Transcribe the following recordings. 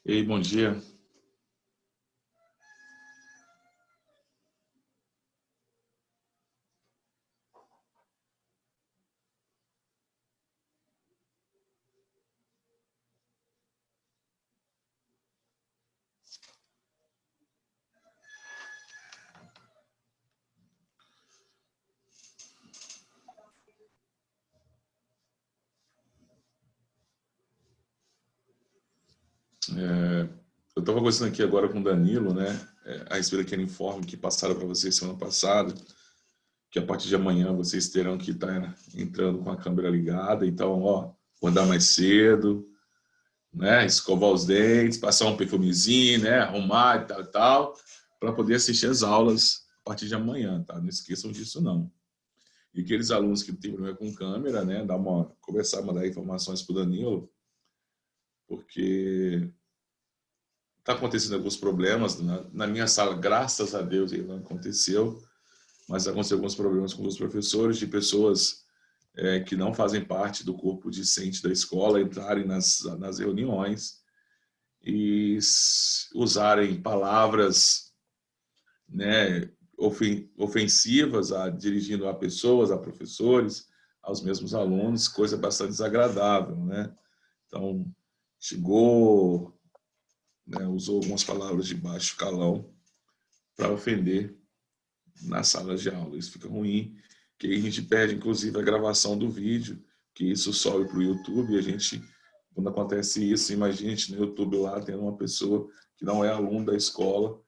Ei, bom dia. Eu estava conversando aqui agora com o Danilo, né, a respeito daquele informe que passaram para vocês semana passada, que a partir de amanhã vocês terão que estar entrando com a câmera ligada. Então, ó, acordar mais cedo, né, escovar os dentes, passar um perfumezinho, né, arrumar e tal, tal, para poder assistir as aulas a partir de amanhã, tá? Não esqueçam disso, não. E aqueles alunos que têm problema com câmera, né, conversar, mandar informações para o Danilo, porque está acontecendo alguns problemas na minha sala, graças a Deus, ele não aconteceu, mas aconteceu alguns problemas com os professores, de pessoas que não fazem parte do corpo discente da escola entrarem nas reuniões e usarem palavras, né, ofensivas, dirigindo a pessoas, a professores, aos mesmos alunos, coisa bastante desagradável, né? Então, chegou, né, usou algumas palavras de baixo calão para ofender nas salas de aula. Isso fica ruim, que aí a gente perde, inclusive, a gravação do vídeo, que isso sobe para o YouTube, e a gente, quando acontece isso, imagina a gente no YouTube lá, tendo uma pessoa que não é aluno da escola,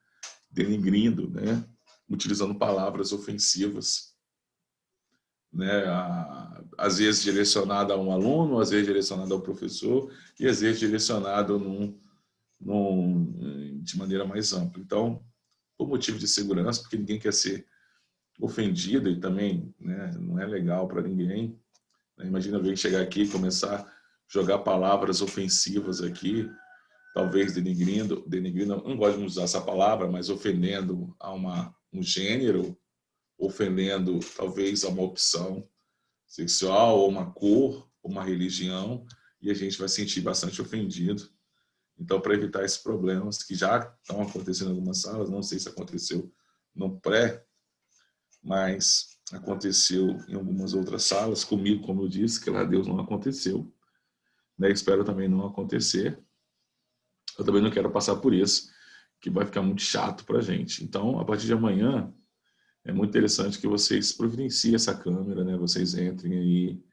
denigrindo, né, utilizando palavras ofensivas, né, às vezes direcionada a um aluno, às vezes direcionada ao professor, e às vezes direcionado de maneira mais ampla. Então, por motivo de segurança, porque ninguém quer ser ofendido e também, né, não é legal para ninguém. Imagina alguém chegar aqui e começar a jogar palavras ofensivas aqui, talvez denigrindo, não gosto de usar essa palavra, mas ofendendo a um gênero, ofendendo talvez a uma opção sexual, ou uma cor, ou uma religião, e a gente vai se sentir bastante ofendido. Então, para evitar esses problemas que já estão acontecendo em algumas salas, não sei se aconteceu no pré, mas aconteceu em algumas outras salas, comigo, como eu disse, que lá Deus não aconteceu, né? Espero também não acontecer. Eu também não quero passar por isso, que vai ficar muito chato para a gente. Então, a partir de amanhã, é muito interessante que vocês providenciem essa câmera, né? Vocês entrem aí,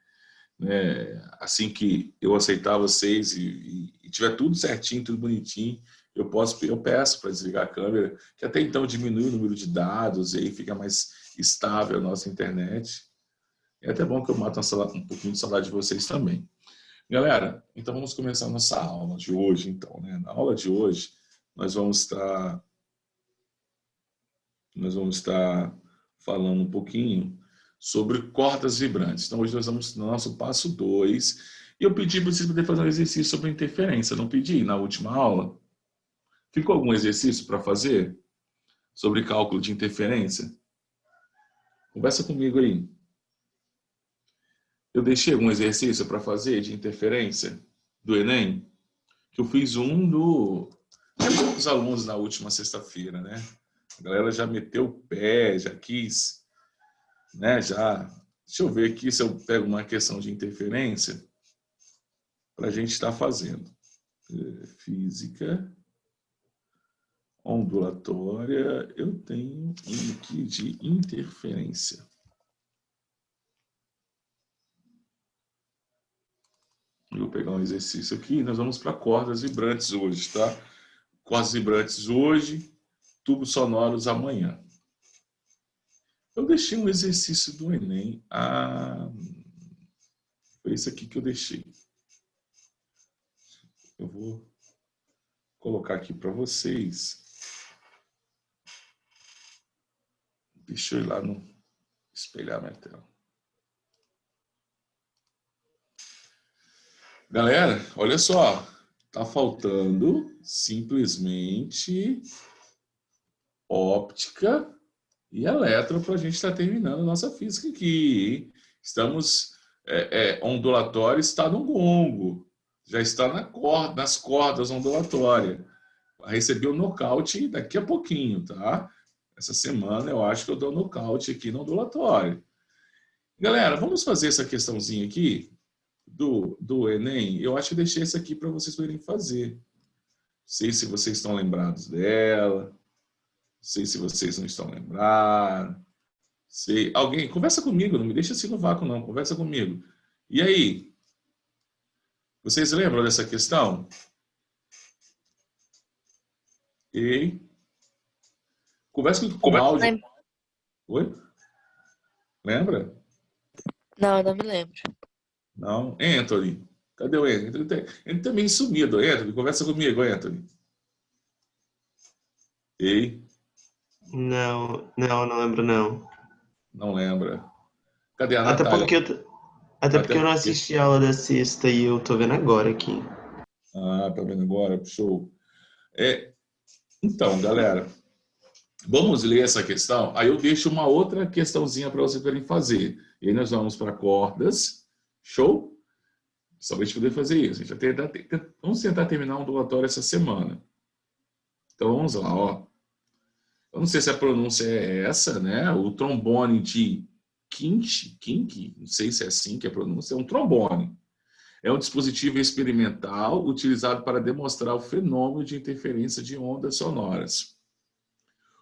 né? Assim que eu aceitar vocês e tiver tudo certinho, tudo bonitinho, eu peço para desligar a câmera, que até então diminui o número de dados e aí fica mais estável a nossa internet. É até bom que eu mato um pouquinho de saudade de vocês também. Galera, então vamos começar a nossa aula de hoje, então, né? Na aula de hoje, nós vamos estar falando um pouquinho sobre cordas vibrantes. Então, hoje nós vamos no nosso passo 2. E eu pedi para vocês poderem fazer um exercício sobre interferência. Não pedi na última aula? Ficou algum exercício para fazer sobre cálculo de interferência? Conversa comigo aí. Eu deixei algum exercício para fazer de interferência do Enem? Que eu fiz Tem poucos alunos na última sexta-feira, né? A galera já meteu o pé, já quis, né? Já. Deixa eu ver aqui se eu pego uma questão de interferência para a gente estar fazendo. Física ondulatória, eu tenho um aqui de interferência. Eu vou pegar um exercício aqui e nós vamos para cordas vibrantes hoje, tá? Cordas vibrantes hoje, tubos sonoros amanhã. Eu deixei um exercício do Enem. Foi esse aqui que eu deixei. Eu vou colocar aqui para vocês. Deixa eu ir lá no espelhar minha tela. Galera, olha só. Tá faltando simplesmente óptica e eletro para a gente estar terminando a nossa física aqui. Hein? Estamos ondulatório está no gongo. já está nas cordas ondulatórias. Vai receber o nocaute daqui a pouquinho, tá? Essa semana eu acho que eu dou nocaute aqui no ondulatório. Galera, vamos fazer essa questãozinha aqui do Enem. Eu acho que deixei essa aqui para vocês poderem fazer. Não sei se vocês estão lembrados dela. Não sei se vocês não estão lembrados. Sei. Alguém, conversa comigo, não me deixa assim no vácuo, não. Conversa comigo. E aí? Vocês lembram dessa questão? E conversa com áudio. Oi? Lembra? Não, eu não me lembro. Não. Anthony. Cadê o Anthony? Ele também sumido. Anthony, conversa comigo, Anthony. Ei? Não lembro, não. Não lembra. Cadê a Até Natália? porque eu não assisti a aula da sexta e eu tô vendo agora aqui. Ah, tá vendo agora? Show. Então, galera, vamos ler essa questão. Aí eu deixo uma outra questãozinha para vocês poderem fazer. E aí nós vamos para cordas. Show? Só para a gente poder fazer isso. Vamos tentar terminar um ondulatório essa semana. Então vamos lá, ó. Eu não sei se a pronúncia é essa, né? O trombone de Kink, não sei se é assim que é a pronúncia, é um trombone. É um dispositivo experimental utilizado para demonstrar o fenômeno de interferência de ondas sonoras.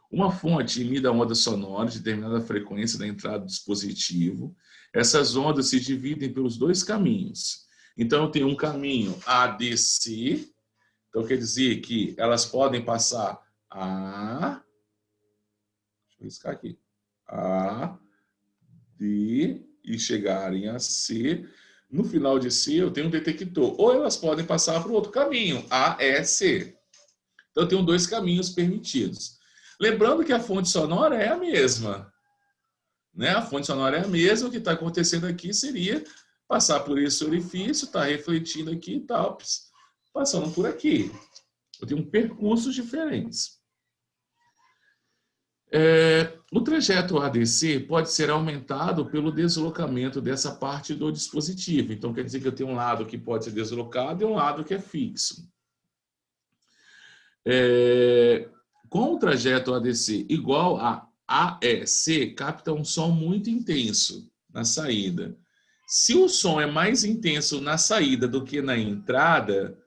Uma fonte emite ondas sonoras de determinada frequência da entrada do dispositivo. Essas ondas se dividem pelos dois caminhos. Então, eu tenho um caminho ADC, então quer dizer que elas podem passar A, deixa eu riscar aqui, A, D e chegarem a C. No final de C, eu tenho um detector. Ou elas podem passar para o outro caminho, A, E, C. Então, eu tenho dois caminhos permitidos. Lembrando que a fonte sonora é a mesma. Né? A fonte sonora é a mesma. O que está acontecendo aqui seria passar por esse orifício, está refletindo aqui e tal, passando por aqui. Eu tenho percursos diferentes. O trajeto ADC pode ser aumentado pelo deslocamento dessa parte do dispositivo. Então, quer dizer que eu tenho um lado que pode ser deslocado e um lado que é fixo. Com o trajeto ADC igual a AEC, capta um som muito intenso na saída. Se o som é mais intenso na saída do que na entrada,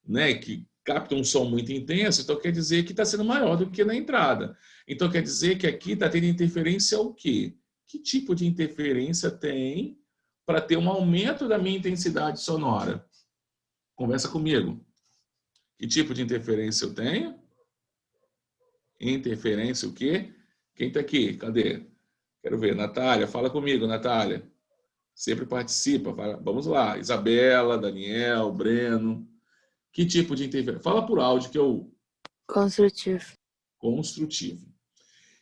né, que capta um som muito intenso, então quer dizer que está sendo maior do que na entrada. Então quer dizer que aqui está tendo interferência o quê? Que tipo de interferência tem para ter um aumento da minha intensidade sonora? Conversa comigo. Que tipo de interferência eu tenho? Interferência o quê? Quem está aqui? Cadê? Quero ver. Natália, fala comigo, Natália. Sempre participa. Vamos lá. Isabela, Daniel, Breno. Que tipo de interferência? Fala por áudio que eu... Construtivo. Construtivo.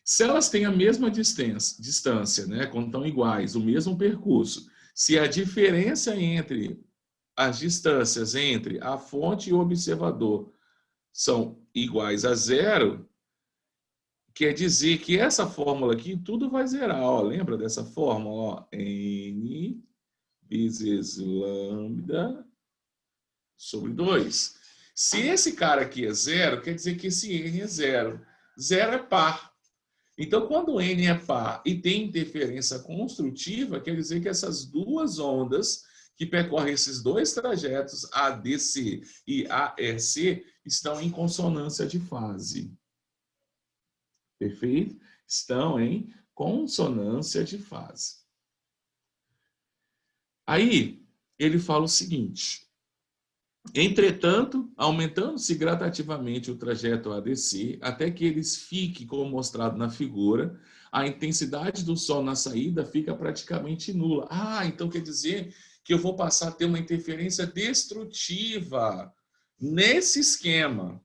Se elas têm a mesma distância, né, quando estão iguais, o mesmo percurso, se a diferença entre as distâncias entre a fonte e o observador são iguais a zero, quer dizer que essa fórmula aqui, tudo vai zerar. Ó, lembra dessa fórmula? Ó, N vezes lambda sobre 2. Se esse cara aqui é zero, quer dizer que esse N é zero. Zero é par. Então, quando o N é par e tem interferência construtiva, quer dizer que essas duas ondas que percorrem esses dois trajetos, ADC e AEC, estão em consonância de fase. Perfeito? Estão em consonância de fase. Aí, ele fala o seguinte: entretanto, aumentando-se gradativamente o trajeto ADC, até que eles fiquem, como mostrado na figura, a intensidade do som na saída fica praticamente nula. Ah, então quer dizer que eu vou passar a ter uma interferência destrutiva nesse esquema.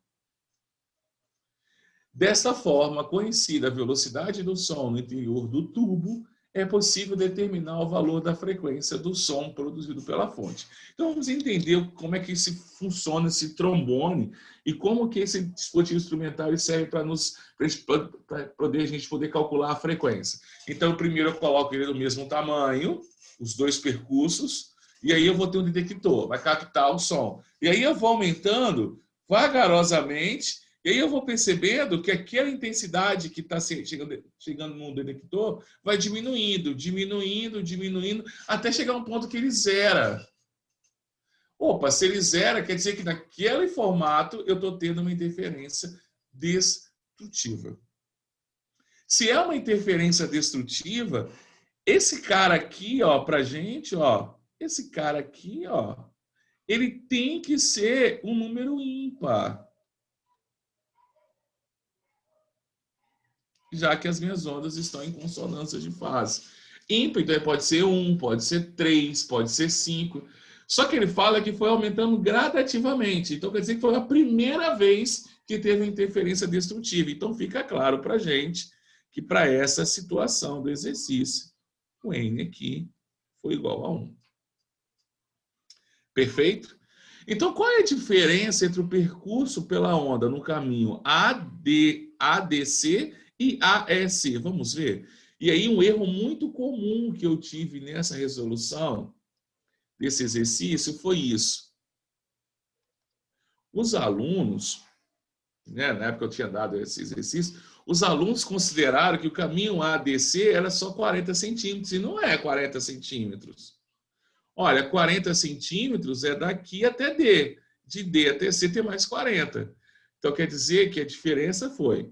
Desta forma, conhecida a velocidade do som no interior do tubo, é possível determinar o valor da frequência do som produzido pela fonte. Então, vamos entender como é que funciona esse trombone e como que esse dispositivo instrumental serve para a gente poder calcular a frequência. Então, primeiro eu coloco ele do mesmo tamanho, os dois percursos, E aí eu vou ter um detector, vai captar o som. E aí eu vou aumentando vagarosamente, e aí eu vou percebendo que aquela intensidade que está chegando no detector vai diminuindo, diminuindo, diminuindo, até chegar a um ponto que ele zera. Opa, se ele zera, quer dizer que naquele formato eu estou tendo uma interferência destrutiva. Se é uma interferência destrutiva, esse cara aqui, ó, pra gente, ó, esse cara aqui, ó, ele tem que ser um número ímpar. Já que as minhas ondas estão em consonância de fase. Ímpar, então, pode ser 1, pode ser 3, pode ser 5. Só que ele fala que foi aumentando gradativamente. Então, quer dizer que foi a primeira vez que teve uma interferência destrutiva. Então, fica claro para a gente que para essa situação do exercício, o N aqui foi igual a 1. Perfeito? Então, qual é a diferença entre o percurso pela onda no caminho ADC e AEC? Vamos ver. E aí, um erro muito comum que eu tive nessa resolução desse exercício foi isso. Os alunos, né, na época eu tinha dado esse exercício, os alunos consideraram que o caminho ADC era só 40 centímetros, e não é 40 centímetros. Olha, 40 centímetros é daqui até D. De D até C tem mais 40. Então, quer dizer que a diferença foi,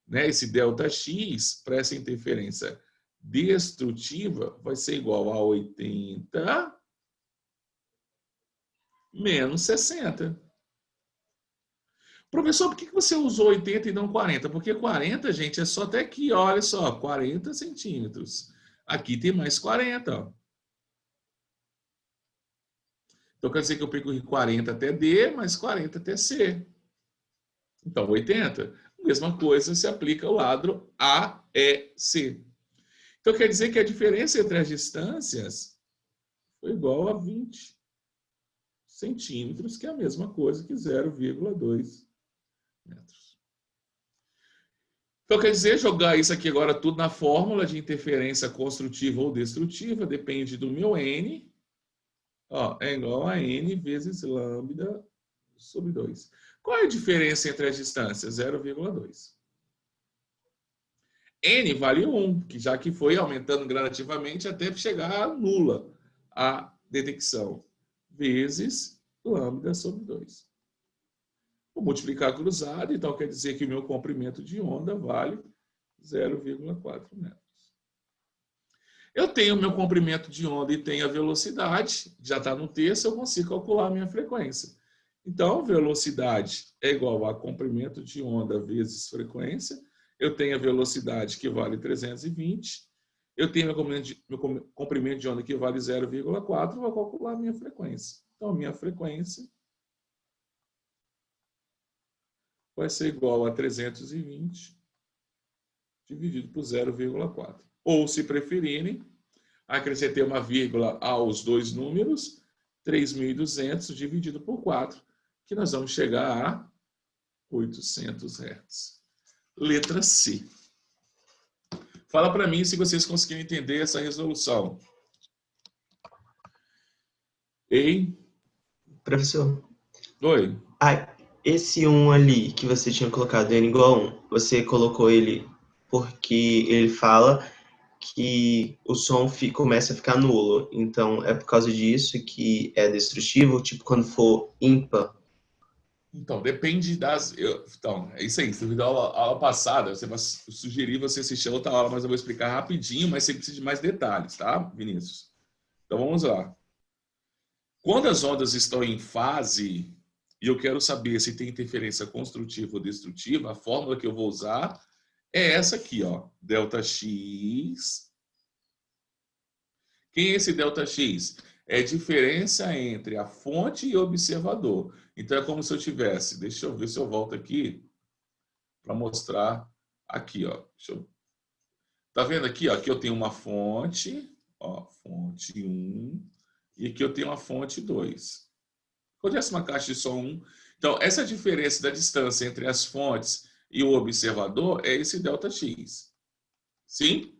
né, esse ΔX, para essa interferência destrutiva, vai ser igual a 80 menos 60. Professor, por que você usou 80 e não 40? Porque 40, gente, é só até aqui, olha só, 40 centímetros. Aqui tem mais 40, ó. Então, quer dizer que eu percorri 40 até D, mais 40 até C. Então, 80. A mesma coisa se aplica ao lado AEC. Então, quer dizer que a diferença entre as distâncias foi igual a 20 centímetros, que é a mesma coisa que 0,2 metros. Então, quer dizer, jogar isso aqui agora tudo na fórmula de interferência construtiva ou destrutiva, depende do meu N, ó, é igual a N vezes lambda sobre 2. Qual é a diferença entre as distâncias? 0,2. N vale 1, que já que foi aumentando gradativamente até chegar a nula a detecção, vezes lambda sobre 2. Vou multiplicar cruzado, então quer dizer que o meu comprimento de onda vale 0,4 metros. Eu tenho o meu comprimento de onda e tenho a velocidade, já está no texto, eu consigo calcular a minha frequência. Então, velocidade é igual a comprimento de onda vezes frequência. Eu tenho a velocidade que vale 320. Eu tenho meu comprimento de onda que vale 0,4, vou calcular a minha frequência. Então, a minha frequência vai ser igual a 320 dividido por 0,4. Ou, se preferirem, acrescentei uma vírgula aos dois números, 3.200 dividido por 4, que nós vamos chegar a 800 Hz. Letra C. Fala para mim se vocês conseguiram entender essa resolução. Ei? Professor. Oi. Esse 1 ali que você tinha colocado, N igual a 1, você colocou ele porque ele fala que o som começa a ficar nulo. Então, é por causa disso que é destrutivo, tipo quando for ímpar. Então, depende das... Então, é isso aí. Você viu a aula passada, eu sugeri você assistir a outra aula, mas eu vou explicar rapidinho, mas você precisa de mais detalhes, tá, Vinícius? Então, vamos lá. Quando as ondas estão em fase, e eu quero saber se tem interferência construtiva ou destrutiva, a fórmula que eu vou usar é essa aqui, ó, ΔX. Quem é esse ΔX? É a diferença entre a fonte e o observador. Então, é como se eu tivesse... Deixa eu ver se eu volto aqui para mostrar aqui, ó. Tá vendo aqui, ó? Aqui eu tenho uma fonte, ó, fonte 1, e aqui eu tenho uma fonte 2. Conhece uma caixa de som 1? Então, essa diferença da distância entre as fontes e o observador é esse ΔX. Sim?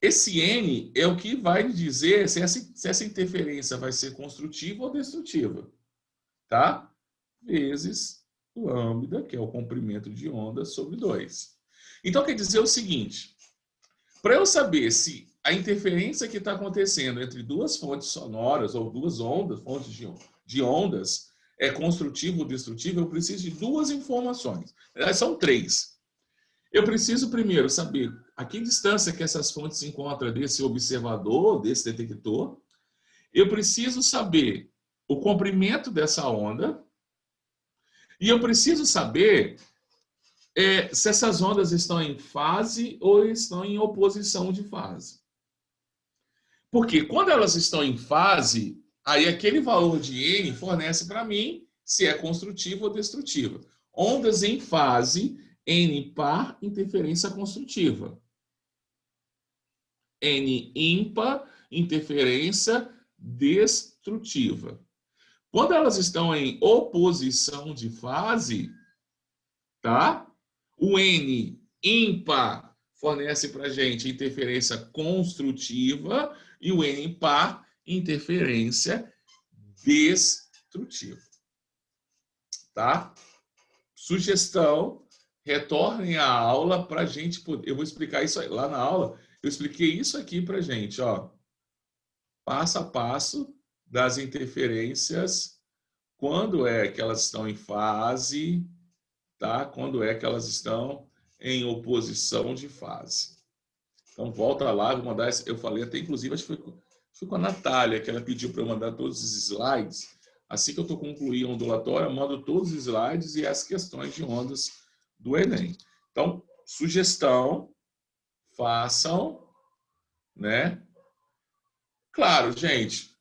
Esse N é o que vai dizer se essa interferência vai ser construtiva ou destrutiva, tá? Vezes o lambda, que é o comprimento de onda, sobre 2. Então, quer dizer o seguinte, para eu saber se a interferência que está acontecendo entre duas fontes sonoras ou duas ondas, fontes de ondas, é construtiva ou destrutiva, eu preciso de duas informações. São três. Eu preciso primeiro saber a que distância que essas fontes se encontram desse observador, desse detector. Eu preciso saber o comprimento dessa onda. E eu preciso saber se essas ondas estão em fase ou estão em oposição de fase. Porque quando elas estão em fase, aí aquele valor de N fornece para mim se é construtiva ou destrutiva. Ondas em fase, N par, interferência construtiva. N ímpar, interferência destrutiva. Quando elas estão em oposição de fase, tá? O N ímpar fornece para a gente interferência construtiva e o N par, interferência destrutiva. Tá? Sugestão, retornem à aula para a gente poder... Eu vou explicar isso aí. Lá na aula, eu expliquei isso aqui para a gente, ó. Passo a passo das interferências, quando é que elas estão em fase, tá? Quando é que elas estão em oposição de fase. Então, volta lá, vou mandar... Eu falei até, inclusive, acho que foi com a Natália, que ela pediu para eu mandar todos os slides. Assim que eu estou concluindo a ondulatória, eu mando todos os slides e as questões de ondas do Enem. Então, sugestão, façam, né? Claro, gente.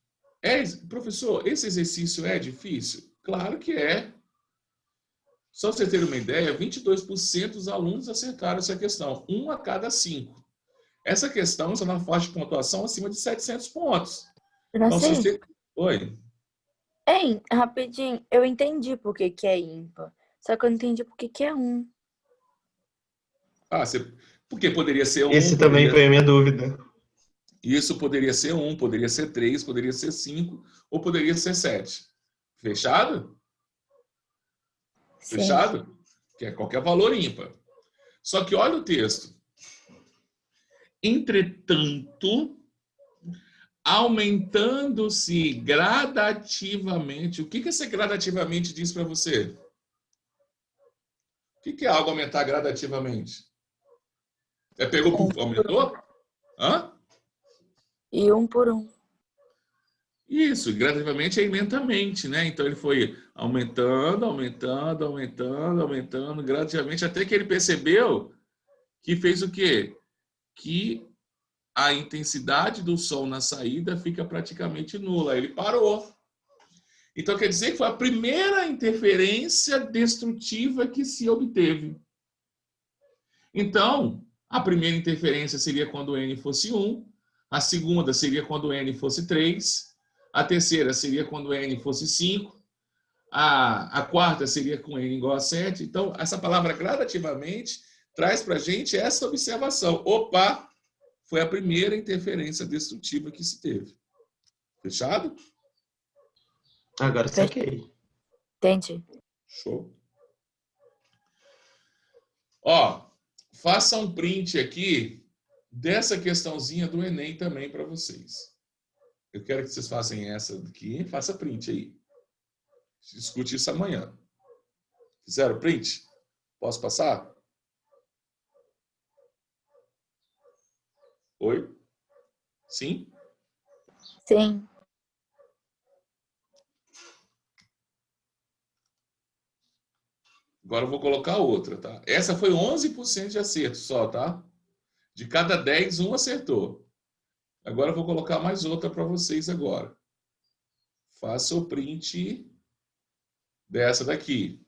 Professor, esse exercício é difícil? Claro que é. Só para vocês terem uma ideia, 22% dos alunos acertaram essa questão. 1 a cada 5. Essa questão está na faixa de pontuação acima de 700 pontos. Então, se você... Oi. Ei, rapidinho, eu entendi por que é ímpar. Só que eu não entendi por que é 1. Porque poderia ser 1. Esse também foi a minha dúvida. Isso poderia ser 1, poderia ser 3, poderia ser 5 ou poderia ser 7. Fechado? Sim. Fechado? Que é qualquer valor ímpar. Só que olha o texto. Entretanto, aumentando-se gradativamente. O que esse gradativamente diz para você? O que é algo aumentar gradativamente? Aumentou? Hã? E 1 por 1. Isso, gradativamente é lentamente, né? Então ele foi aumentando, aumentando, aumentando, aumentando, gradativamente, até que ele percebeu que fez o quê? Que a intensidade do som na saída fica praticamente nula. Ele parou. Então quer dizer que foi a primeira interferência destrutiva que se obteve. Então, a primeira interferência seria quando N fosse 1, a segunda seria quando N fosse 3, a terceira seria quando N fosse 5, a quarta seria com N igual a 7. Então, essa palavra gradativamente traz para a gente essa observação. Opa! Foi a primeira interferência destrutiva que se teve. Fechado? Agora saquei. Entendi. Show. Ó, faça um print aqui dessa questãozinha do Enem também para vocês. Eu quero que vocês façam essa daqui. Faça print aí. Discute isso amanhã. Fizeram print? Posso passar? Oi? Sim? Sim. Agora eu vou colocar outra, tá? Essa foi 11% de acerto só, tá? De cada 10, 1 acertou. Agora eu vou colocar mais outra para vocês agora. Faça o print dessa daqui.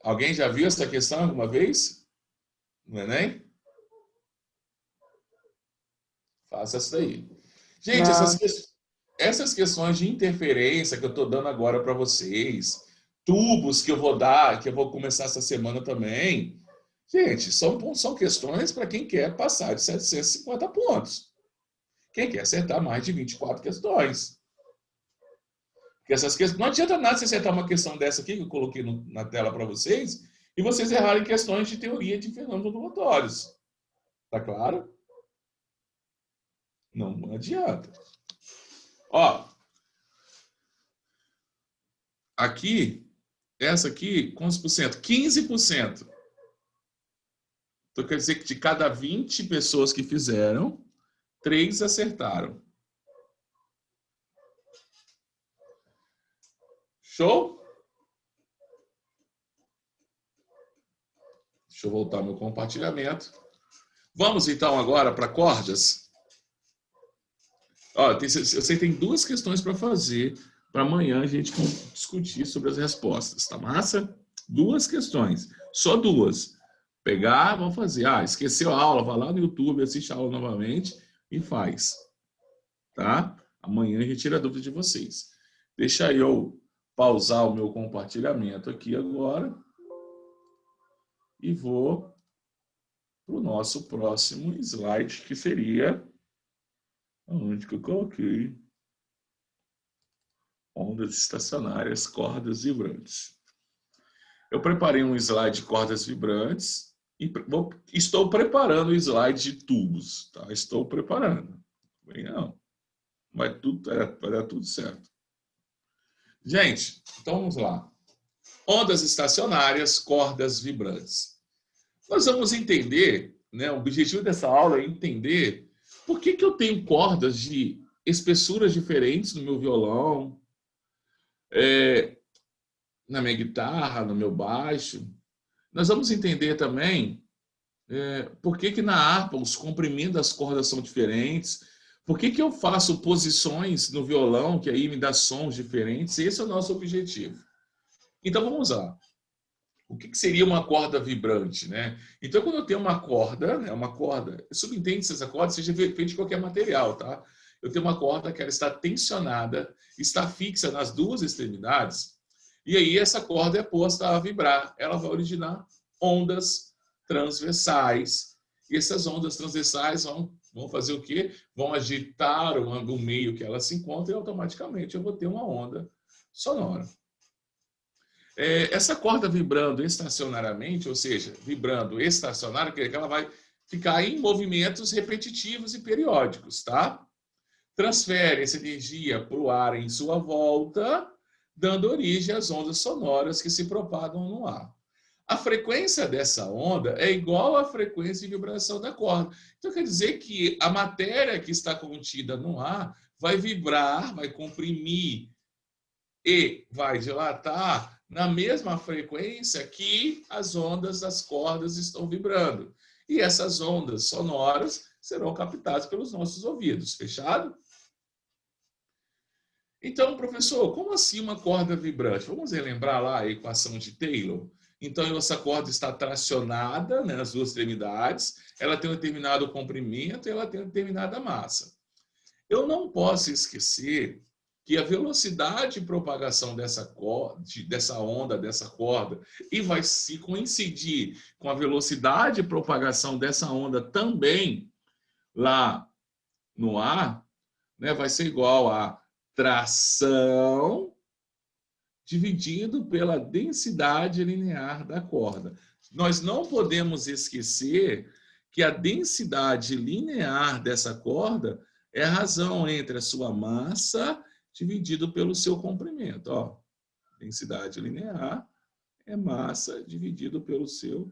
Alguém já viu essa questão alguma vez? No Enem? Faça essa daí. Gente, essas questões de interferência que eu estou dando agora para vocês, tubos que eu vou dar, que eu vou começar essa semana também. Gente, são questões para quem quer passar de 750 pontos. Quem quer acertar mais de 24 questões. Porque essas questões, não adianta nada você acertar uma questão dessa aqui, que eu coloquei na tela para vocês, e vocês errarem questões de teoria de fenômenos ondulatórios. Tá claro? Não adianta. Ó, aqui, essa aqui, quantos por cento? 15%. Então, quer dizer que de cada 20 pessoas que fizeram, 3 acertaram. Show? Deixa eu voltar meu compartilhamento. Vamos, então, agora para cordas. Ó, eu sei que tem 2 questões para fazer para amanhã a gente discutir sobre as respostas. Tá massa? 2 questões. Só 2. Pegar, vamos fazer. Esqueceu a aula, vai lá no YouTube, assiste a aula novamente e faz. Tá? Amanhã a gente tira a dúvida de vocês. Deixa eu pausar o meu compartilhamento aqui agora e vou para o nosso próximo slide, que seria onde que eu coloquei ondas estacionárias, cordas vibrantes. Eu preparei um slide de cordas vibrantes e estou preparando o slide de tubos. Tá? Estou preparando. Não. Vai dar tudo certo. Gente, então vamos lá. Ondas estacionárias, cordas vibrantes. Nós vamos entender, né? O objetivo dessa aula é entender por que eu tenho cordas de espessuras diferentes no meu violão, na minha guitarra, no meu baixo. Nós vamos entender também por que na harpa os comprimentos das cordas são diferentes, por que eu faço posições no violão que aí me dá sons diferentes. Esse é o nosso objetivo. Então vamos lá. O que seria uma corda vibrante, né? Então, quando eu tenho uma corda, subentende-se essa corda seja feita de qualquer material, tá? Eu tenho uma corda que ela está tensionada, está fixa nas 2 extremidades, e aí essa corda é posta a vibrar. Ela vai originar ondas transversais. E essas ondas transversais vão fazer o quê? Vão agitar o meio que ela se encontra e automaticamente eu vou ter uma onda sonora. Essa corda vibrando estacionariamente, ou seja, vibrando estacionário, quer dizer que ela vai ficar em movimentos repetitivos e periódicos, tá? Transfere essa energia para o ar em sua volta, dando origem às ondas sonoras que se propagam no ar. A frequência dessa onda é igual à frequência de vibração da corda. Então, quer dizer que a matéria que está contida no ar vai vibrar, vai comprimir e vai dilatar na mesma frequência que as ondas das cordas estão vibrando. E essas ondas sonoras serão captadas pelos nossos ouvidos. Fechado? Então, professor, como assim uma corda vibrante? Vamos relembrar lá a equação de Taylor? Então, essa corda está tracionada, né, nas 2 extremidades, ela tem um determinado comprimento e ela tem uma determinada massa. Eu não posso esquecer que a velocidade de propagação dessa onda, dessa corda, e vai se coincidir com a velocidade de propagação dessa onda também lá no ar, né, vai ser igual a tração dividido pela densidade linear da corda. Nós não podemos esquecer que a densidade linear dessa corda é a razão entre a sua massa dividido pelo seu comprimento. Ó, densidade linear é massa dividido pelo seu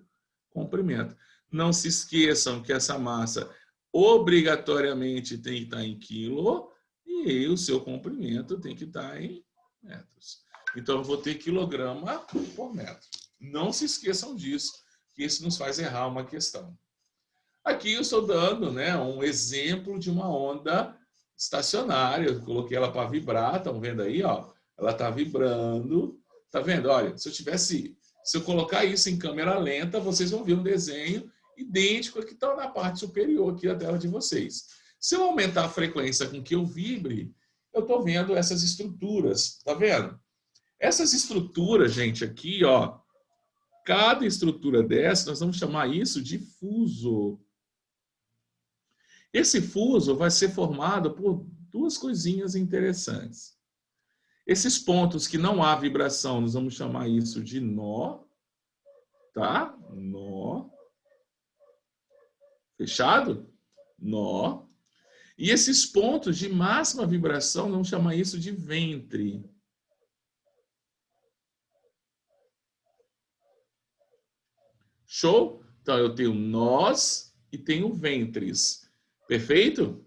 comprimento. Não se esqueçam que essa massa obrigatoriamente tem que estar em quilo e o seu comprimento tem que estar em metros. Então, eu vou ter quilograma por metro. Não se esqueçam disso, que isso nos faz errar uma questão. Aqui eu estou dando, né, um exemplo de uma onda estacionária. Eu coloquei ela para vibrar, estão vendo aí? Ó, ela está vibrando. Tá vendo? Olha, se eu colocar isso em câmera lenta, vocês vão ver um desenho idêntico ao que está na parte superior aqui da tela de vocês. Se eu aumentar a frequência com que eu vibre, eu estou vendo essas estruturas. Tá vendo? Essas estruturas, gente, aqui, ó, Cada estrutura dessa, nós vamos chamar isso de fuso. Esse fuso vai ser formado por duas coisinhas interessantes. Esses pontos que não há vibração, nós vamos chamar isso de nó, tá? Nó. Fechado? Nó. E esses pontos de máxima vibração, nós vamos chamar isso de ventre. Show? Então, eu tenho nós e tenho ventres. Perfeito?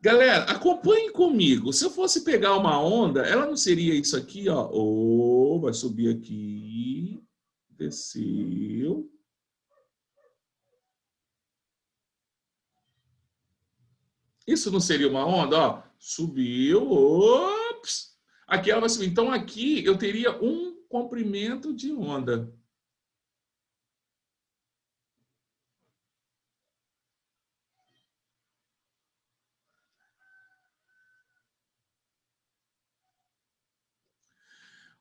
Galera, acompanhem comigo. Se eu fosse pegar uma onda, ela não seria isso aqui, ó. Oh, vai subir aqui. Desceu. Isso não seria uma onda, ó? Subiu. Ops. Aqui ela vai subir. Então, aqui eu teria um comprimento de onda.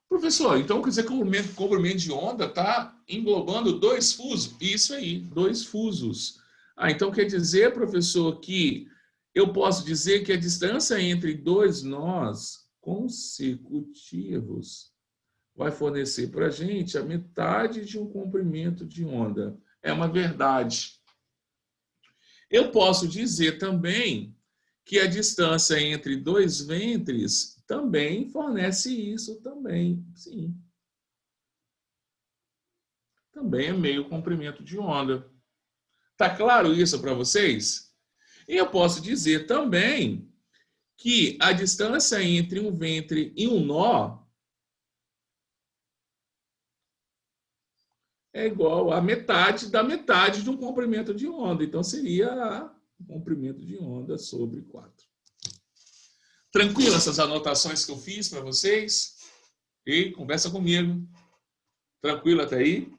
Professor, então quer dizer que o comprimento de onda está englobando dois fusos? Isso aí, dois fusos. Ah, então quer dizer, professor, que eu posso dizer que a distância entre dois nós consecutivos vai fornecer para a gente a metade de um comprimento de onda. É uma verdade. Eu posso dizer também que a distância entre dois ventres também fornece isso também, sim. Também é meio comprimento de onda. Tá claro isso para vocês? E eu posso dizer também que a distância entre um ventre e um nó é igual a metade da metade de um comprimento de onda. Então, seria o comprimento de onda sobre 4. Tranquilo essas anotações que eu fiz para vocês? E conversa comigo. Tranquilo até aí?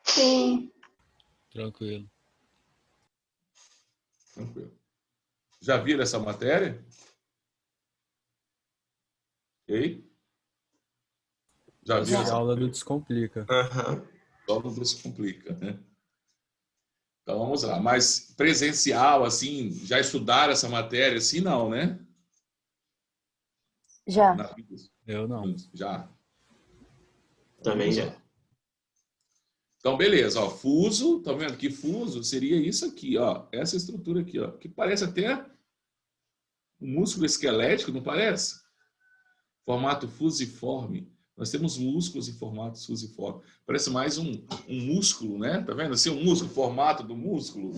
Sim. Tranquilo. Tranquilo. Já viram essa matéria? Ok? Já viram Essa essa aula do matéria? Descomplica. Aham. Só não descomplica, né? Então vamos lá. Mas presencial, assim, já estudaram essa matéria? Assim, não, né? Já. Eu não. Já. Também Vamos já. lá. Então, beleza. Ó, fuso, tá vendo que fuso seria isso aqui, ó. Essa estrutura aqui, ó. Que parece até um músculo esquelético, não parece? Formato fusiforme. Nós temos músculos em formato fusiforme. Parece mais um músculo, né? Tá vendo? Assim, um músculo, formato do músculo.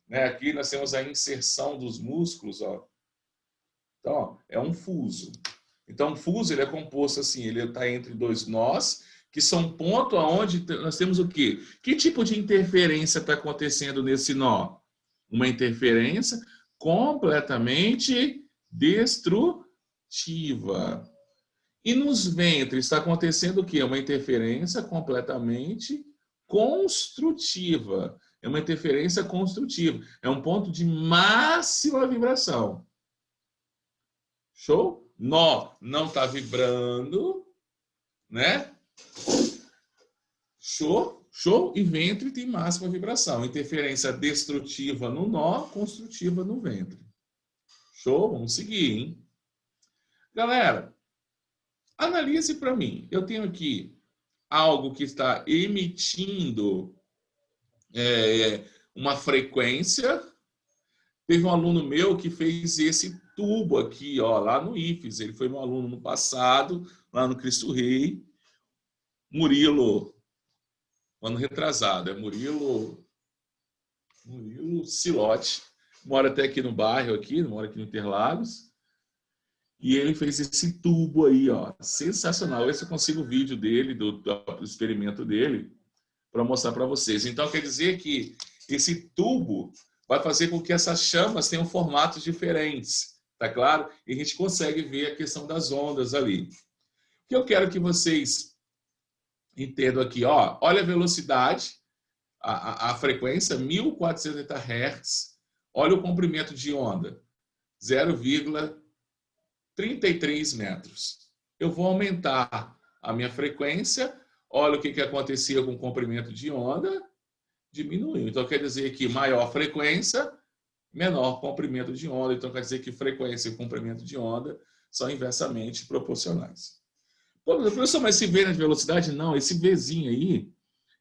Né? Aqui nós temos a inserção dos músculos, ó. Então, ó, é um fuso. Então, o fuso ele é composto assim, ele está entre dois nós, que são ponto aonde nós temos o quê? Que tipo de interferência está acontecendo nesse nó? Uma interferência completamente destrutiva. E nos ventres está acontecendo o quê? Uma interferência completamente construtiva. É uma interferência construtiva. É um ponto de máxima vibração. Show? Nó não está vibrando, né? Show? Show? E ventre tem máxima vibração. Interferência destrutiva no nó, construtiva no ventre. Show? Vamos seguir, hein? Galera, analise para mim. Eu tenho aqui algo que está emitindo uma frequência. Teve um aluno meu que fez esse tubo aqui, ó, lá no IFES. Ele foi meu aluno no passado, lá no Cristo Rei. Murilo, ano retrasado, é Murilo Silotti. Mora até aqui no bairro, mora aqui no Interlagos. E ele fez esse tubo aí, ó, sensacional. Esse eu consigo o vídeo dele, do experimento dele, para mostrar para vocês. Então, quer dizer que esse tubo vai fazer com que essas chamas tenham formatos diferentes, tá claro? E a gente consegue ver a questão das ondas ali. O que eu quero que vocês entendam aqui, ó, olha a velocidade, a frequência, 1480 Hz, olha o comprimento de onda, 0,33 metros. Eu vou aumentar a minha frequência, olha o que acontecia com o comprimento de onda, diminuiu. Então, quer dizer que maior frequência, menor comprimento de onda. Então, quer dizer que frequência e comprimento de onda são inversamente proporcionais. Pô, professor, mas esse V de velocidade? Não, esse Vzinho aí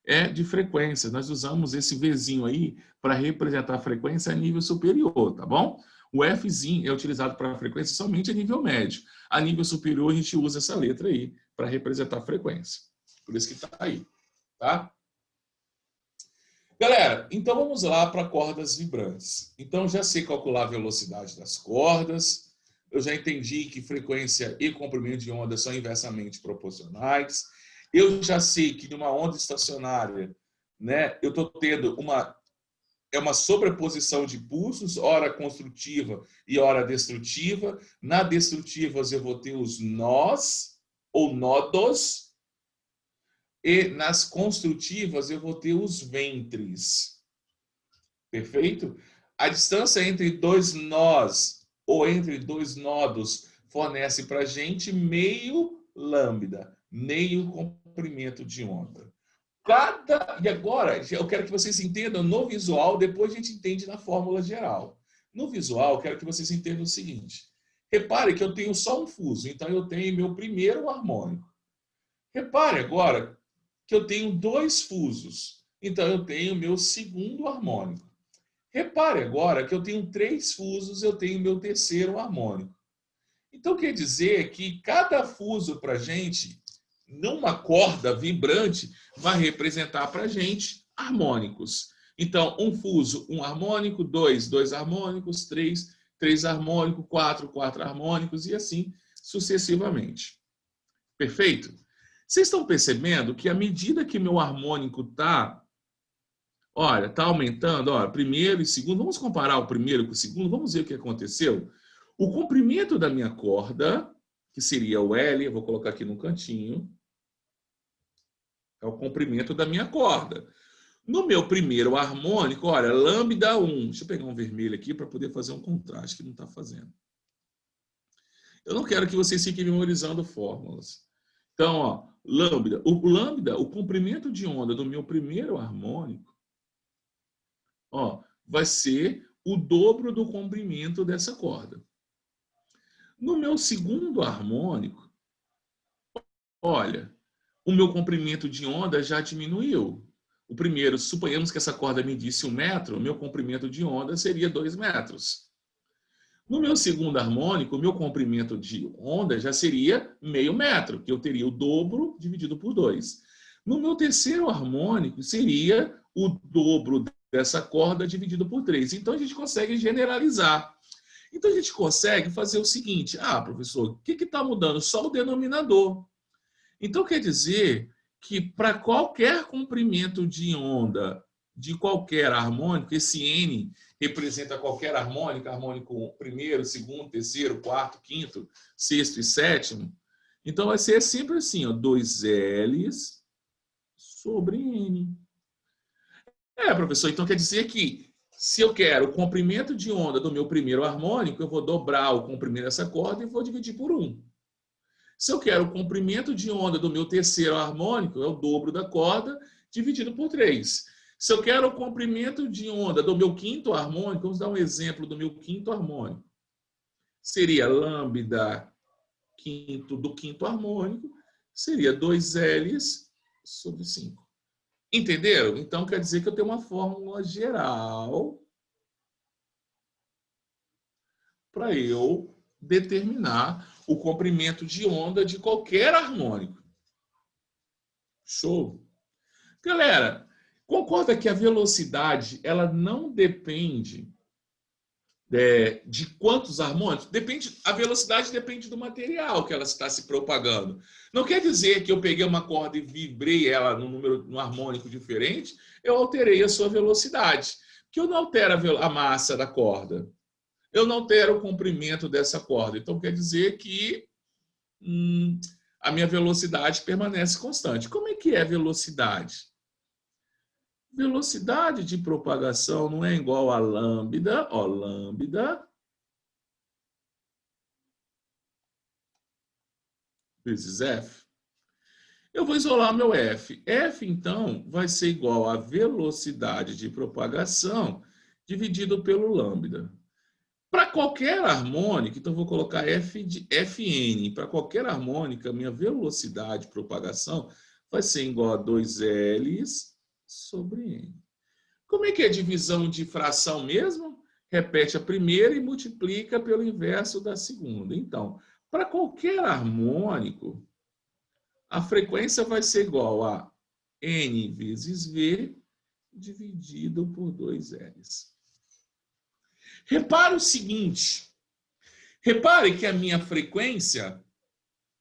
é de frequência. Nós usamos esse Vzinho aí para representar a frequência a nível superior, tá bom? O Fzinho é utilizado para a frequência somente a nível médio. A nível superior, a gente usa essa letra aí para representar a frequência. Por isso que está aí, tá? Galera, então vamos lá para cordas vibrantes. Então, já sei calcular a velocidade das cordas. Eu já entendi que frequência e comprimento de onda são inversamente proporcionais. Eu já sei que numa onda estacionária, né, eu estou tendo uma sobreposição de pulsos, ora construtiva e ora destrutiva. Na destrutivas eu vou ter os nós ou nodos, e nas construtivas eu vou ter os ventres. Perfeito? A distância entre dois nós ou entre dois nodos fornece para a gente meio lambda, meio comprimento de onda. E agora, eu quero que vocês entendam no visual, depois a gente entende na fórmula geral. No visual, eu quero que vocês entendam o seguinte. Repare que eu tenho só um fuso, então eu tenho meu primeiro harmônico. Repare agora que eu tenho dois fusos, então eu tenho meu segundo harmônico. Repare agora que eu tenho três fusos, eu tenho meu terceiro harmônico. Então quer dizer que cada fuso para a gente, numa corda vibrante, vai representar para a gente harmônicos. Então, um fuso, um harmônico, dois harmônicos, três harmônicos, quatro harmônicos e assim sucessivamente. Perfeito? Vocês estão percebendo que à medida que meu harmônico está, olha, está aumentando, olha, primeiro e segundo, vamos comparar o primeiro com o segundo, vamos ver o que aconteceu. O comprimento da minha corda, que seria o L, eu vou colocar aqui no cantinho, é o comprimento da minha corda. No meu primeiro harmônico, olha, lambda 1. Deixa eu pegar um vermelho aqui para poder fazer um contraste, que não está fazendo. Eu não quero que vocês fiquem memorizando fórmulas. Então, ó, lambda, o comprimento de onda do meu primeiro harmônico, ó, vai ser o dobro do comprimento dessa corda. No meu segundo harmônico, olha, o meu comprimento de onda já diminuiu. O primeiro, suponhamos que essa corda medisse 1 metro, o meu comprimento de onda seria 2 metros. No meu segundo harmônico, o meu comprimento de onda já seria meio metro, que eu teria o dobro dividido por 2. No meu terceiro harmônico, seria o dobro dessa corda dividido por 3. Então, a gente consegue generalizar. Então, a gente consegue fazer o seguinte. Ah, professor, o que está mudando? Só o denominador. Então, quer dizer que para qualquer comprimento de onda de qualquer harmônico, esse N representa qualquer harmônico, harmônico primeiro, segundo, terceiro, quarto, quinto, sexto e sétimo. Então, vai ser sempre assim, ó, 2 L's sobre N. Professor, então quer dizer que se eu quero o comprimento de onda do meu primeiro harmônico, eu vou dobrar o comprimento dessa corda e vou dividir por 1. Se eu quero o comprimento de onda do meu terceiro harmônico, é o dobro da corda dividido por 3. Se eu quero o comprimento de onda do meu quinto harmônico, vamos dar um exemplo do meu quinto harmônico. Seria lambda do quinto harmônico, seria 2 L's sobre 5. Entenderam? Então, quer dizer que eu tenho uma fórmula geral para eu determinar o comprimento de onda de qualquer harmônico. Show? Galera, concorda que a velocidade ela não depende de quantos harmônicos? A velocidade depende do material que ela está se propagando. Não quer dizer que eu peguei uma corda e vibrei ela num harmônico diferente, eu alterei a sua velocidade. Porque eu não altero a massa da corda. Eu não altero o comprimento dessa corda. Então, quer dizer que a minha velocidade permanece constante. Como é que é velocidade? Velocidade de propagação não é igual a lambda, ó, lambda vezes F. Eu vou isolar meu F. F, então, vai ser igual a velocidade de propagação dividido pelo lambda. Para qualquer harmônica, então eu vou colocar F de Fn. Para qualquer harmônica, minha velocidade de propagação vai ser igual a 2Ls sobre N. Como é que é a divisão de fração mesmo? Repete a primeira e multiplica pelo inverso da segunda. Então, para qualquer harmônico, a frequência vai ser igual a N vezes V dividido por 2Ls. Repare o seguinte. Repare que a minha frequência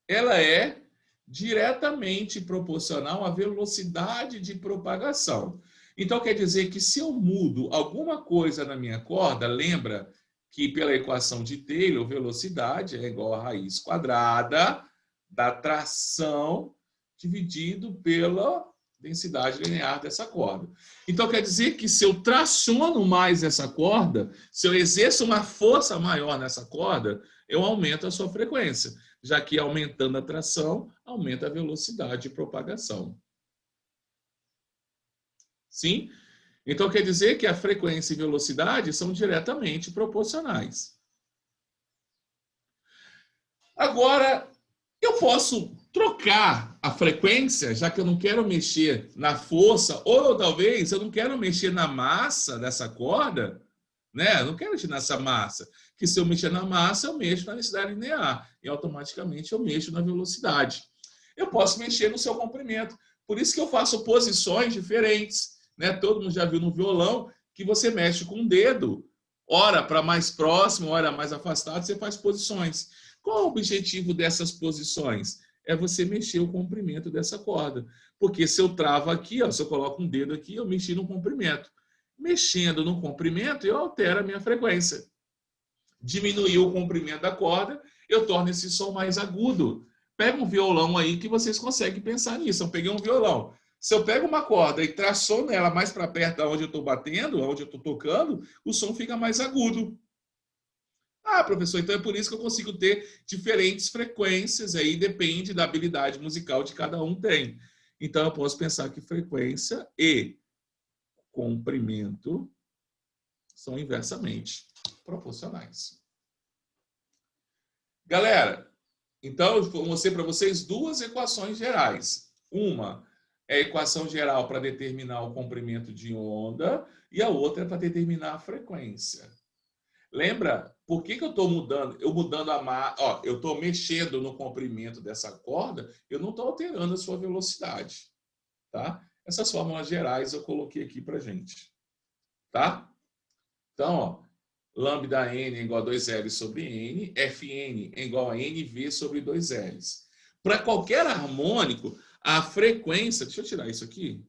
ela é diretamente proporcional à velocidade de propagação. Então, quer dizer que se eu mudo alguma coisa na minha corda, lembra que pela equação de Taylor, velocidade é igual a raiz quadrada da tração dividido pela densidade linear dessa corda. Então, quer dizer que se eu traciono mais essa corda, se eu exerço uma força maior nessa corda, eu aumento a sua frequência, já que aumentando a tração, aumenta a velocidade de propagação. Sim? Então, quer dizer que a frequência e velocidade são diretamente proporcionais. Agora, eu posso trocar a frequência, já que eu não quero mexer na força, ou talvez eu não quero mexer na massa dessa corda, né? Eu não quero mexer nessa massa, que se eu mexer na massa, eu mexo na densidade linear, e automaticamente eu mexo na velocidade. Eu posso mexer no seu comprimento, por isso que eu faço posições diferentes, né? Todo mundo já viu no violão que você mexe com o dedo, ora para mais próximo, ora mais afastado, você faz posições. Qual é o objetivo dessas posições? É você mexer o comprimento dessa corda. Porque se eu travo aqui, ó, se eu coloco um dedo aqui, eu mexi no comprimento. Mexendo no comprimento, eu altero a minha frequência. Diminuiu o comprimento da corda, eu torno esse som mais agudo. Pega um violão aí que vocês conseguem pensar nisso. Eu peguei um violão. Se eu pego uma corda e traciono ela mais para perto de onde eu estou batendo, onde eu estou tocando, o som fica mais agudo. Ah, professor, então é por isso que eu consigo ter diferentes frequências, aí depende da habilidade musical de cada um tem. Então eu posso pensar que frequência e comprimento são inversamente proporcionais. Galera, então eu vou mostrar para vocês duas equações gerais. Uma é a equação geral para determinar o comprimento de onda e a outra é para determinar a frequência. Lembra por que eu estou mudando? Eu estou mexendo no comprimento dessa corda, eu não estou alterando a sua velocidade. Tá? Essas fórmulas gerais eu coloquei aqui para gente. Tá? Então, ó, lambda n é igual a 2L sobre N, Fn é igual a NV sobre 2Ls. Para qualquer harmônico, a frequência... Deixa eu tirar isso aqui.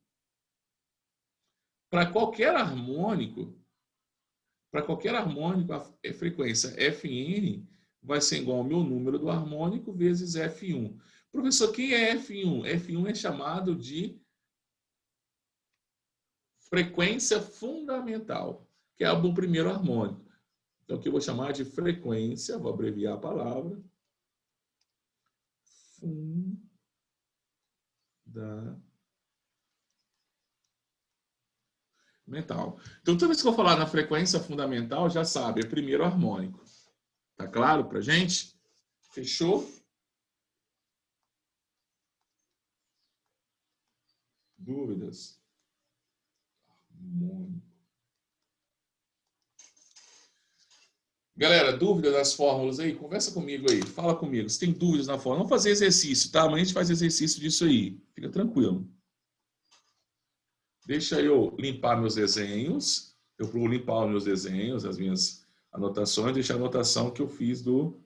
Para qualquer harmônico, a frequência Fn vai ser igual ao meu número do harmônico vezes F1. Professor, quem é F1? F1 é chamado de frequência fundamental, que é o primeiro harmônico. Então, aqui eu vou chamar de frequência, vou abreviar a palavra. Fundamental. Então, toda vez que eu falar na frequência fundamental, já sabe, é primeiro harmônico. Tá claro pra gente? Fechou? Dúvidas? Harmônico. Galera, dúvida das fórmulas aí? Conversa comigo aí, fala comigo. Se tem dúvidas na fórmula, vamos fazer exercício, tá? Amanhã a gente faz exercício disso aí. Fica tranquilo. Deixa eu limpar meus desenhos. Eu vou limpar os meus desenhos, as minhas anotações, deixar a anotação que eu fiz do...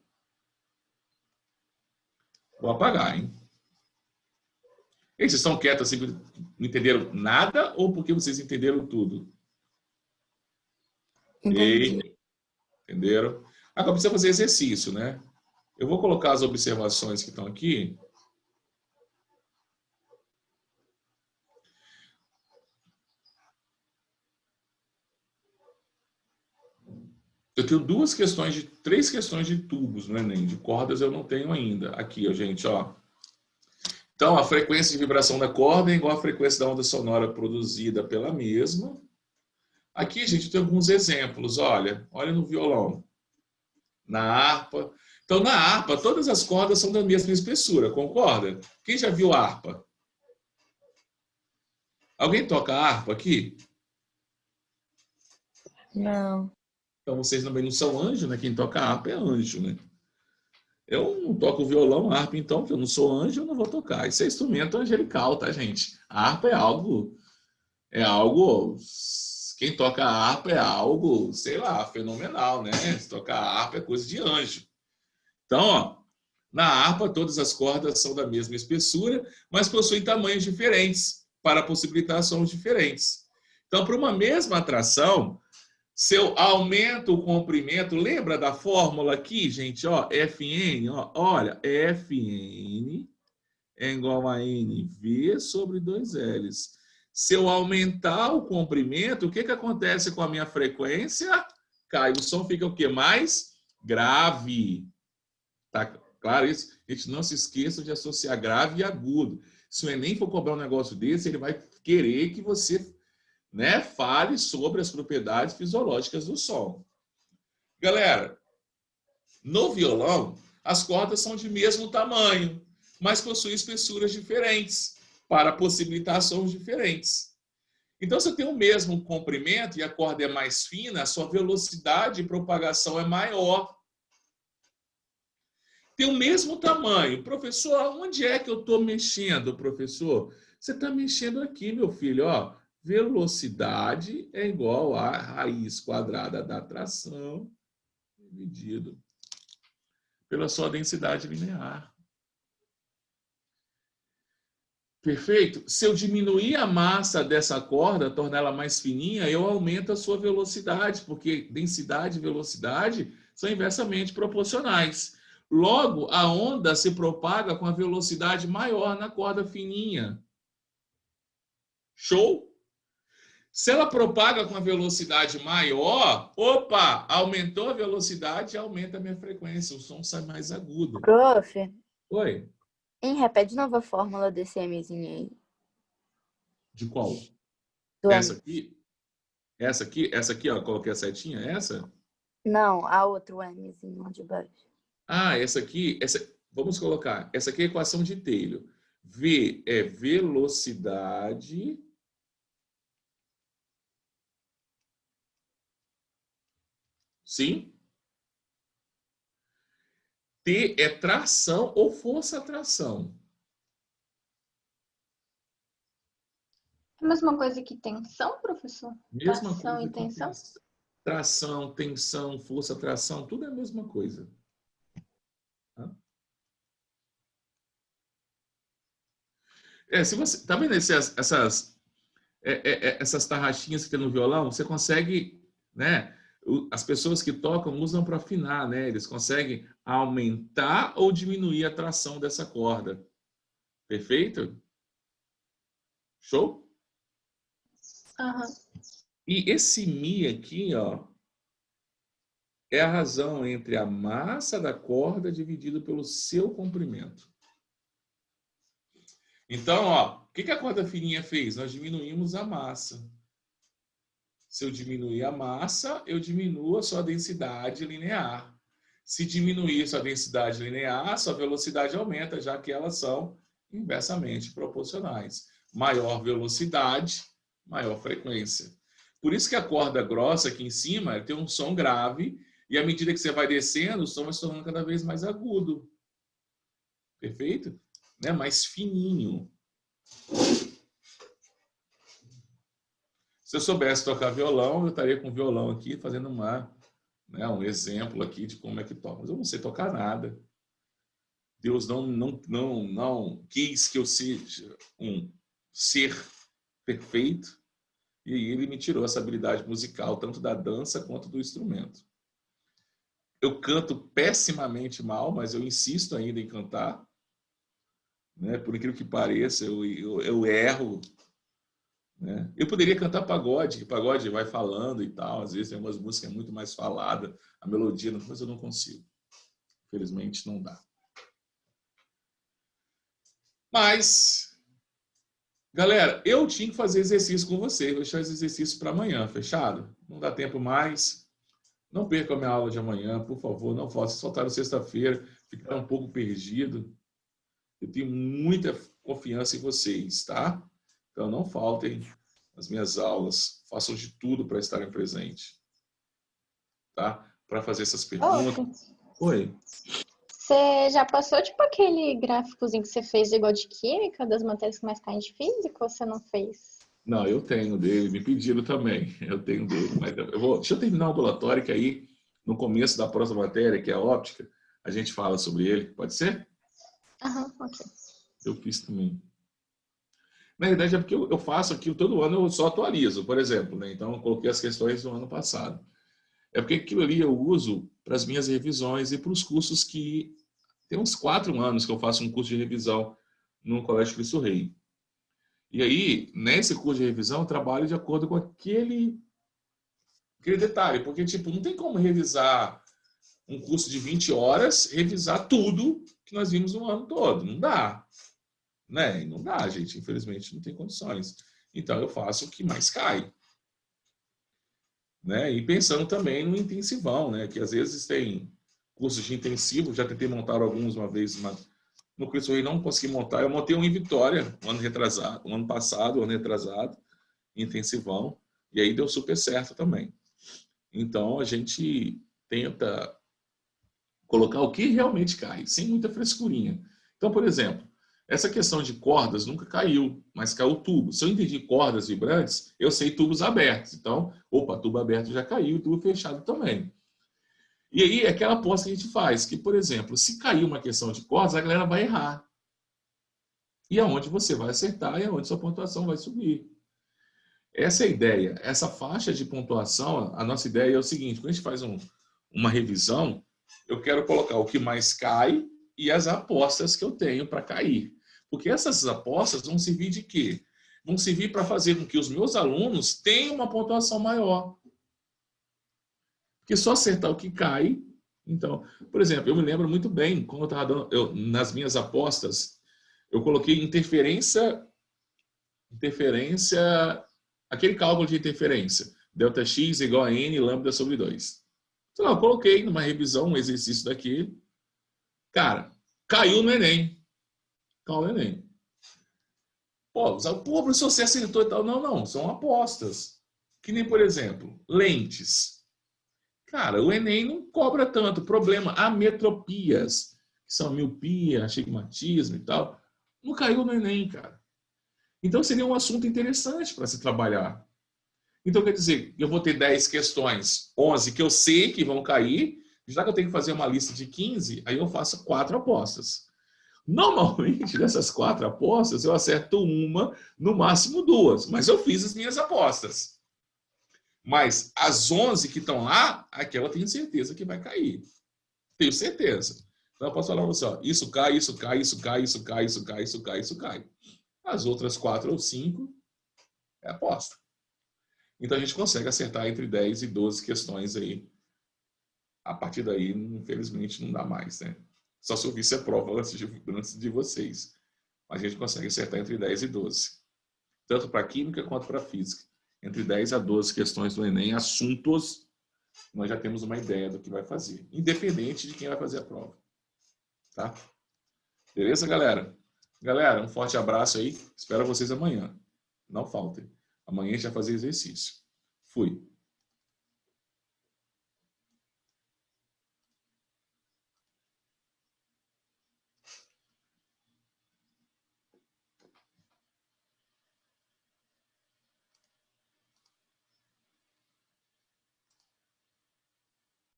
Vou apagar, hein? E vocês estão quietos assim, não entenderam nada ou porque vocês entenderam tudo? Entendi. Entenderam? Agora precisa fazer exercício, né? Eu vou colocar as observações que estão aqui. Eu tenho três questões de tubos no Enem. De cordas eu não tenho ainda. Aqui, ó, gente, ó. Então, a frequência de vibração da corda é igual à frequência da onda sonora produzida pela mesma. Aqui, gente, tem alguns exemplos. Olha no violão, na harpa. Então, na harpa, todas as cordas são da mesma espessura, concorda? Quem já viu harpa? Alguém toca harpa aqui? Não. Então, vocês também não são anjo, né? Quem toca harpa é anjo, né? Eu não toco violão, harpa, então, porque eu não sou anjo, eu não vou tocar. Isso é instrumento angelical, tá, gente? A harpa é algo... Quem toca a harpa é algo, sei lá, fenomenal, né? Se tocar a harpa é coisa de anjo. Então, ó, na harpa, todas as cordas são da mesma espessura, mas possuem tamanhos diferentes, para possibilitar sons diferentes. Então, para uma mesma atração, se eu aumento o comprimento, lembra da fórmula aqui, gente? Ó, Fn, ó, olha, Fn é igual a Nv sobre 2Ls. Se eu aumentar o comprimento, o que acontece com a minha frequência? Cai, o som fica o quê? Mais grave. Tá claro isso? Gente, não se esqueça de associar grave e agudo. Se o Enem for cobrar um negócio desse, ele vai querer que você, né, fale sobre as propriedades fisiológicas do som. Galera, no violão, as cordas são de mesmo tamanho, mas possuem espessuras diferentes para possibilitar sons diferentes. Então, se eu tenho o mesmo comprimento e a corda é mais fina, a sua velocidade de propagação é maior. Tem o mesmo tamanho. Professor, onde é que eu estou mexendo, professor? Você está mexendo aqui, meu filho. Ó, velocidade é igual a raiz quadrada da tração dividido pela sua densidade linear. Perfeito? Se eu diminuir a massa dessa corda, torná-la mais fininha, eu aumento a sua velocidade, porque densidade e velocidade são inversamente proporcionais. Logo, a onda se propaga com a velocidade maior na corda fininha. Show? Se ela propaga com a velocidade maior, opa, aumentou a velocidade, aumenta a minha frequência, o som sai mais agudo. Prof, Oi? repete de novo a fórmula desse Mzinho aí. De qual? Do Essa M. aqui? Essa aqui, ó, coloquei a setinha, essa? Não, a outra, o Mzinho lá de baixo. Ah, vamos colocar, essa aqui é a equação de Taylor. V é velocidade sim? T é tração ou força-tração. É a mesma coisa que tensão, professor? Mesma Tração coisa e tensão? tração, tensão, força-tração, tudo é a mesma coisa. Se você tá vendo essas tarraxinhas que tem no violão, você consegue, né? As pessoas que tocam usam para afinar, né? Eles conseguem aumentar ou diminuir a tração dessa corda. Perfeito? Show? Aham. E esse Mi aqui, ó, é a razão entre a massa da corda dividido pelo seu comprimento. Então, ó, o que a corda fininha fez? Nós diminuímos a massa. Se eu diminuir a massa, eu diminuo a sua densidade linear. Se diminuir a sua densidade linear, a sua velocidade aumenta, já que elas são inversamente proporcionais. Maior velocidade, maior frequência. Por isso que a corda grossa aqui em cima tem um som grave, e à medida que você vai descendo, o som vai se tornando cada vez mais agudo. Perfeito? Né? Mais fininho. Se eu soubesse tocar violão, eu estaria com o violão aqui fazendo um exemplo aqui de como é que toca. Mas eu não sei tocar nada. Deus não quis que eu seja um ser perfeito, e ele me tirou essa habilidade musical, tanto da dança quanto do instrumento. Eu canto pessimamente mal, mas eu insisto ainda em cantar. Né? Por incrível que pareça, eu erro. Né? Eu poderia cantar pagode, que pagode vai falando e tal. Às vezes tem algumas músicas muito mais faladas, a melodia, mas eu não consigo. Infelizmente, não dá. Mas, galera, eu tinha que fazer exercício com vocês. Vou deixar esse exercício para amanhã, fechado? Não dá tempo mais. Não perca a minha aula de amanhã, por favor. Não faça. Vocês faltaram sexta-feira, ficaram um pouco perdido. Eu tenho muita confiança em vocês, tá? Então, não faltem as minhas aulas. Façam de tudo para estarem presentes. Tá? Para fazer essas perguntas. Oi. Você já passou, tipo, aquele gráficozinho que você fez igual de química, das matérias que mais caem de física, ou você não fez? Não, eu tenho dele, me pediram também. Eu tenho dele, mas deixa eu terminar o ambulatório, que aí, no começo da próxima matéria, que é a óptica, a gente fala sobre ele. Pode ser? Aham, ok. Eu fiz também. Na verdade, é porque eu faço aquilo todo ano, eu só atualizo, por exemplo, né? Então, eu coloquei as questões do ano passado. É porque aquilo ali eu uso para as minhas revisões e para os cursos que... Tem uns 4 anos que eu faço um curso de revisão no Colégio Cristo Rei. E aí, nesse curso de revisão, eu trabalho de acordo com aquele detalhe. Porque, tipo, não tem como revisar um curso de 20 horas, revisar tudo que nós vimos no ano todo. Não dá. Né? Não dá, gente. Infelizmente, não tem condições. Então, eu faço o que mais cai. Né? E pensando também no intensivão, né? Que às vezes tem cursos de intensivo, já tentei montar alguns uma vez, mas no Cristo Rei não consegui montar. Eu montei um em Vitória, um ano passado, um ano retrasado, intensivão, e aí deu super certo também. Então, a gente tenta colocar o que realmente cai, sem muita frescurinha. Então, por exemplo, essa questão de cordas nunca caiu, mas caiu tubo. Se eu entendi cordas vibrantes, eu sei tubos abertos. Então, opa, tubo aberto já caiu, tubo fechado também. E aí, é aquela aposta que a gente faz, que, por exemplo, se cair uma questão de cordas, a galera vai errar. E aonde você vai acertar e aonde sua pontuação vai subir. Essa é a ideia. Essa faixa de pontuação, a nossa ideia é o seguinte, quando a gente faz uma revisão, eu quero colocar o que mais cai e as apostas que eu tenho para cair. Porque essas apostas vão servir de quê? Vão servir para fazer com que os meus alunos tenham uma pontuação maior. Porque só acertar o que cai... Então, por exemplo, eu me lembro muito bem, quando eu estava dando... nas minhas apostas, eu coloquei interferência... Aquele cálculo de interferência. Delta x igual a n lambda sobre 2. Sei lá, eu coloquei numa revisão um exercício daquele. Cara, caiu no Enem. Caiu no Enem. Pô, professor, você acertou e tal. Não, são apostas. Que nem, por exemplo, lentes. Cara, o Enem não cobra tanto. Problema, ametropias, que são miopia, astigmatismo e tal, não caiu no Enem, cara. Então, seria um assunto interessante para se trabalhar. Então, quer dizer, eu vou ter 10 questões, 11 que eu sei que vão cair, já que eu tenho que fazer uma lista de 15, aí eu faço 4 apostas. Normalmente, dessas 4 apostas, eu acerto uma, no máximo 2, mas eu fiz as minhas apostas. Mas as 11 que estão lá, aquela eu tenho certeza que vai cair. Tenho certeza. Então, eu posso falar para você, ó, isso cai, isso cai, isso cai, isso cai, isso cai, isso cai, isso cai. As outras 4 ou 5 é aposta. Então, a gente consegue acertar entre 10 e 12 questões aí. A partir daí, infelizmente, não dá mais, né? Só se eu visse a prova antes de vocês. Mas a gente consegue acertar entre 10 e 12. Tanto para química quanto para física. Entre 10 a 12 questões do Enem, assuntos, nós já temos uma ideia do que vai fazer. Independente de quem vai fazer a prova. Tá? Beleza, galera? Galera, um forte abraço aí. Espero vocês amanhã. Não faltem. Amanhã a gente vai fazer exercício.